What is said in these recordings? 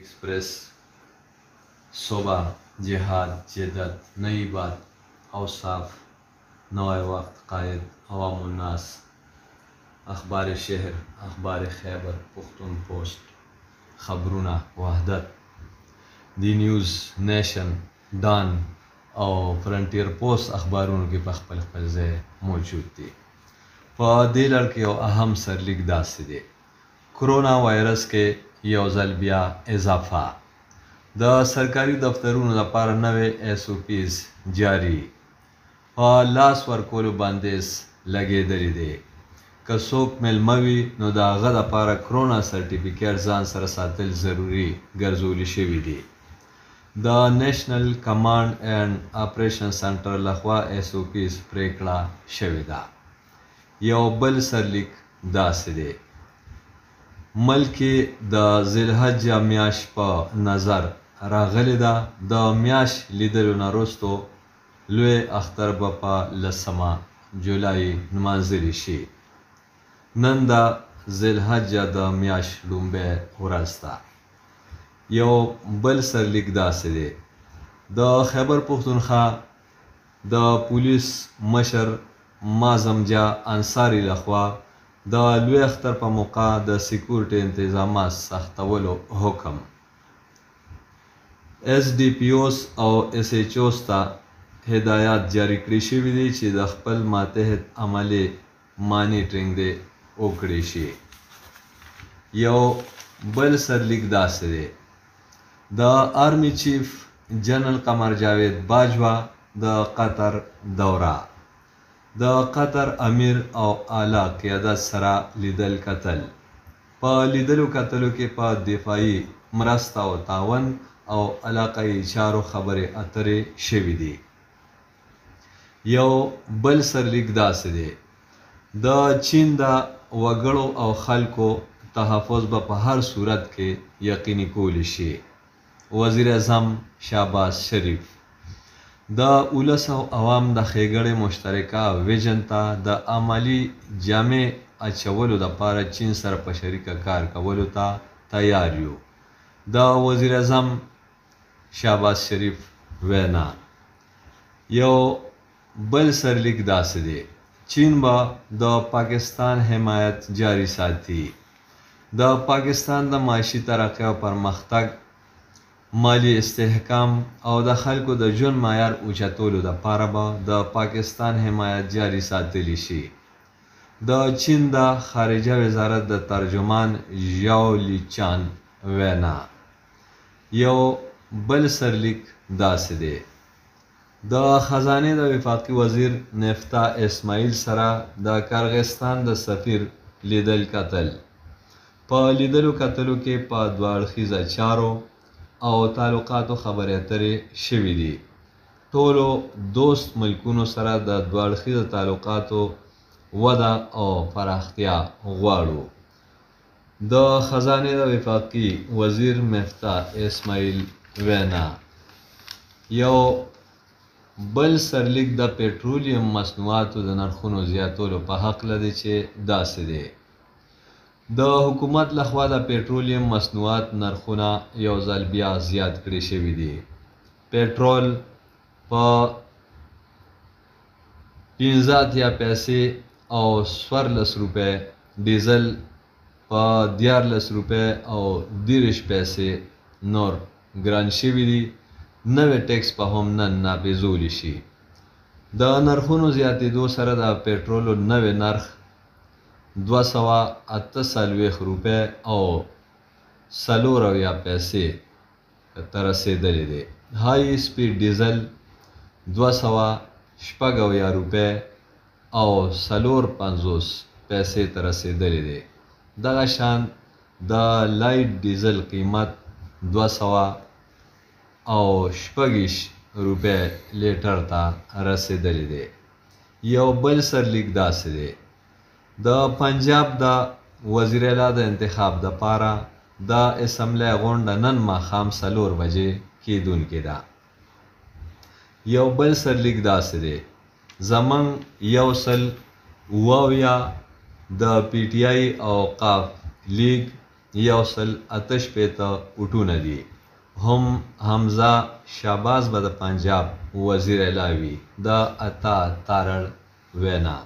एक्सप्रेस सुबह जिहाद जिद्दत नई बात औसाफ नए वक्त कायद अवामुन्नास अखबार शहर अखबार खैबर पुख्तूनपोस्ट खबरुना वहदत दी न्यूज़ नेशन डॉन और फ्रंटियर पोस्ट अखबारों के पखपल खपल मौजूद थी। दे लड़के अहम सरलिक दास दे कोरोना वायरस के योजल बिया इजाफा द सरकारी दफ्तरों लपार नवे SOPs जारी लास वर्कोलो बांदेस लगे दरी दे कसोक मेलमवी नो दा गदा पारा कोरोना सर्टिफिकेट जान सर सातल जरूरी गर्जोली शेवी दी द national command and operation centre लखवा SOPs प्रेकड़ा शविदा यो बल सरलिक दास दे मल्की द जिलहज्जा म्याश प नजर रागली दा द म्याश लिदल नरोस्तो लुए अख्तर बपा लसमा जुलाई नमाजरी शी नंदा जिलहज्जा द म्याश लुम्बे हुरास्ता यो बल सरलिक दास दे द खैबर पुख्तूनख्वा द पुलिस मशर माजमजा अंसारी लखवा द लुए अख्तर पर मौका द सिक्योरिटी इंतजाम सख्तवलो हुक्म SDPOs और SHOs ता हिदायत जारी करी शवी दी कि द खपल मातहत अमले मॉनिटरिंग दे ओकड़ी शी यो बल सरलिक दास दे द army chief general Qamar Javed Bajwa द कतर दौरा द कतर अमीर और आला क़यादत सरा लिदल कतल प लिदल कतलों के पा दिफाई मरस्ता और तावन और इलाकाई चारों खबरें अतरे शेवी दी यो बल सरलिक दास दे द चीन दा वगड़ो और खल को तहफ़ुज़ ब हर सूरत के यकीनी कोली शी वज़ीर आज़म शहबाज शरीफ द उलस और अवाम द खेगड़े मुश्तरका विजनता द अमली जामे अचवलो द पारा चीन सर पशरिका कार कवलो ता तैयारियो द वज़ीर आज़म शहबाज शरीफ वैना यो बल सरलिक दास दे चीन बा द पाकिस्तान हिमायत जारी साथी द पाकिस्तान द माशी तरक्की पर मख्तग माली इस्तेहकाम और द खल्को द जुन मायार ऊँचातोलो द पारबा द पाकिस्तान हिमायत जारी सातली शी द चीन द खारिजा वजारत द तर्जुमान याओ लिचान वैना यो बल सरलिक दास दे द खजाने द वफाकी वजीर नेफ्ता इस्माइल सरा द किर्गिस्तान द सफीर लिदल कतल प लिदल कतलों के पा द्वारखीज़ा चारो और ताल्लुकात खबर तरे शवी दी टोलो दोस्त मुल्कों सरा द द्वारखीज़ा ताल्लुकात वदा और फराख्तिया गवाड़ो द खजाने द वफाकी वजीर मेफ्ता इस्माइल वैना यो बल सरलिक द पेट्रोलियम मसनूआत द नरखों ज़्यातोलो पे हक लदे चे दास दे द हुकूमत लखवा द पेट्रोलियम मसनूआत नरखों योजल बिया ज़्याद कड़ी शवी दी पेट्रोल प 15 पैसे और 14 रुपये डीजल प 11 रुपये और 30 पैसे नौर ग्रान शवी दी नवे टैक्स पर हम नापेजोली शी द नरखों ज़्यादा दो सर द पेट्रोल नवे नर्ख 248 रुपये और 16 पैसे तरह दले दे हाई स्पीड डीजल 256 रुपये और 50 पैसे तरह दले दे दगाशान द लाइट डीजल कीमत 200 और 26 रुपये लीटर ता रसेदली दे यो बल सरलिक दास दे द पंजाब द वज़ीर-ए-आला द इंतखाब द पारा द असम्बली गोंड नन माखाम 4 बजे की दून के दा यो बल सरलिक दास दे जमंग यौसल वाविया द PTI और काफ लीग 188 اټونه دي. هم حمزه شهباز به د پنجاب وزیر اعلی وي. د عطا تارړ وینا.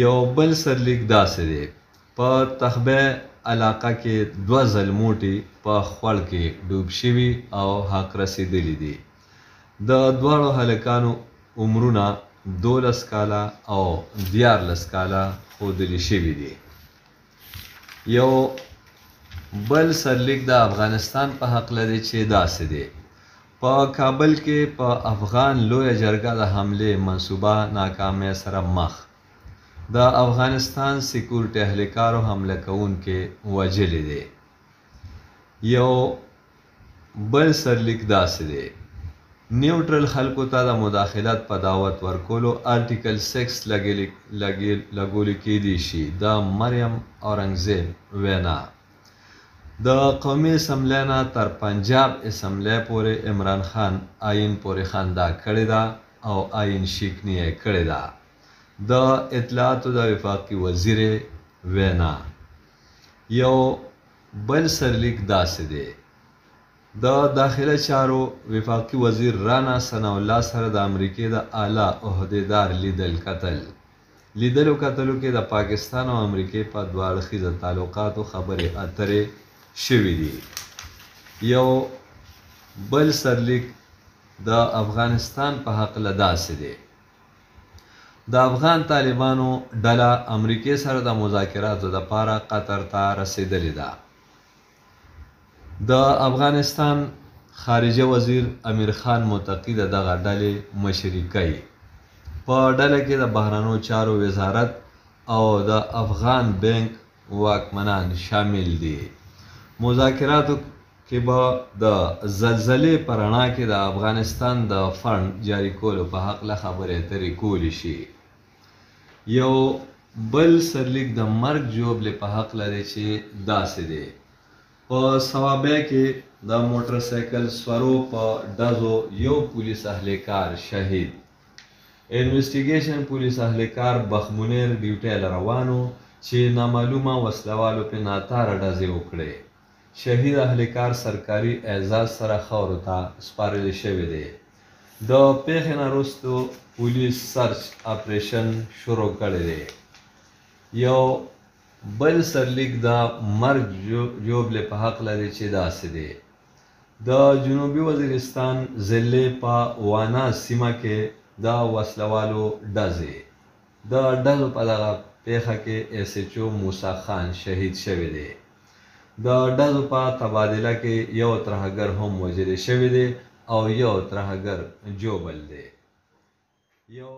یو بل سرلیک داسې دی: په تخبه علاقه کې 2 ځلموټي په خوړ کې ډوب شوي او حق رسېدلي دي. د دواړو هلکانو عمرونه 12 کاله او 14 کاله ښودلي شوي دي. یو بل سرلیک د افغانستان په هکله دی چې داسې دی: په کابل کې په افغان لویه جرګه د حملې منصوبه ناکامۍ سره مخ. د افغانستان سکیورټي اهلکارو حمله کوونکي وژلي دي. یو بل سرلیک داسې دی: نیوټرل خلکو ته د مداخلت په دعوت ورکولو آرټیکل 6 لګولی کیدی شي. د مریم اورنګزیب وینا. د قومي اسمبلی نه تر پنجاب اسمبلی پورې عمران خان آئین پورې خندا کړې ده او آئین شکني یې کړې ده. د اطلاعاتو د وفاقي وزیر وینا. یو بل سرلیک داسې دی: د داخله چارو وفاقي وزیر رانا ثناء الله سره د امریکې د اعلی عهدیدار لیدلو کتلو کې د پاکستان او امریکې په دوه اړخیزه تعلقاتو خبرې اترې شوي دي. یو بل سرلیک د افغانستان په هکله داسې دی: د افغان طالبانو ډله امریکې سره د مذاکراتو لپاره قطر ته رسېدلې ده. د افغانستان خارجه وزیر امیر خان متقي د دغه ډلې مشري کوي. په ډله کې د بهرنیو چارو وزارت او د افغان بانک واکمنان شامل دي. مذاکراتو کې به د زلزلې په رڼا کې د افغانستان د فنډ جاري کولو په هکله خبرې اترې کولی شي. یو بل سرلیک د مرګ ژوبلې په هکله دی چې داسې دی: په صوابۍ کې د موټر سایکل سورو په ډزو یو پولیس اهلکار شهید. انویسټیګیشن پولیس اهلکار بخمنیر ډیوټي له روانو چې نامعلومه وسلوالو پې ناتاره ډزې وکړې. شهید اهلکار سرکاري اعزاز سره خاورو ته سپارلی شوی دی. د پیښې نه وروستو پولیس سرچ اپریشن شروع کړی دی. یو بل سرلیک د مرګ ژوبلې په هکله دی چې داسې دی: د جنوبي وزیرستان ضلع په وانا سیمه کې د وسلوالو ډزې. د ډزو په دغه پیښه کې SHO موسی خان شهید شوی دی. د ډزو په تبادله کې یو ترهګر هم وژلی شوی دی او یو ترهګر ژوبل دی. یو